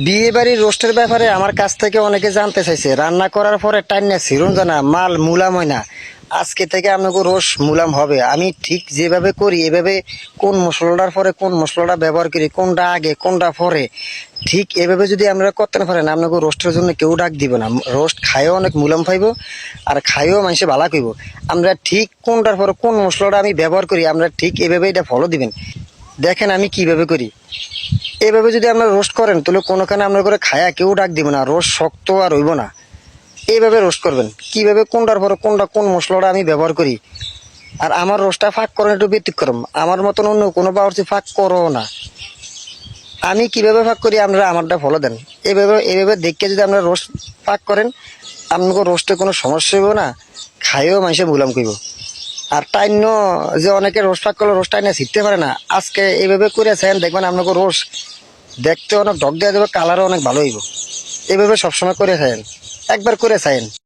বিয়ে বাড়ির রোস্টের ব্যাপারে আমার কাছ থেকে অনেকে জানতে চাইছে, রান্না করার পরে টাইনা ছিরুন জানা মাল মুলাম হয় না। আজকে থেকে আপনাকে রোস্ট মুলাম হবে। আমি ঠিক যেভাবে করি এভাবে কোন মশলাটার পরে কোন মশলাটা ব্যবহার করি, কোনটা আগে কোনটা পরে, ঠিক এভাবে যদি আমরা করতে না পারেন আপনাকে রোস্টের জন্য কেউ ডাক দিব না। রোস্ট খাইও অনেক মুলাম পাইব আর খাইও মানুষে ভালো কইব। আমরা ঠিক কোনটার পরে কোন মশলাটা আমি ব্যবহার করি আমরা ঠিক এভাবে এটা ফলো দিবেন। দেখেন আমি কিভাবে করি। এভাবে যদি আপনারা রোস্ট করেন তাহলে কোনোখানে আপনার করে খায়া কেউ ডাক দিব না, রোস্ট শক্ত আর হইব না। এইভাবে রোস্ট করবেন, কিভাবে কোনটার পরে কোনটা কোন মশলাটা আমি ব্যবহার করি। আর আমার রোস্টটা ফাঁক করেন একটু ব্যতিক্রম, আমার মতন অন্য কোনো বাড়তি ফাঁক করো না। আমি কিভাবে ফাঁক করি আপনারা আমারটা ফলো দেন। এভাবে দেখে যদি আপনারা রোস্ট ফাঁক করেন আপনাকে রোস্টে কোনো সমস্যা হইব না, খাইও মানুষে মুলাম কইব। আর টাইন্য যে অনেকে রোস্ট ফাঁক করলে রোস্ট টাইনে শিখতে পারে না, আজকে এইভাবে করেছেন দেখবেন আপনাকে রোস্ট দেখতে অনেক ডক দেওয়া যাবে, কালারও অনেক ভালো হইব। এইভাবে সবসময় করে খাইন, একবার করে খাইন।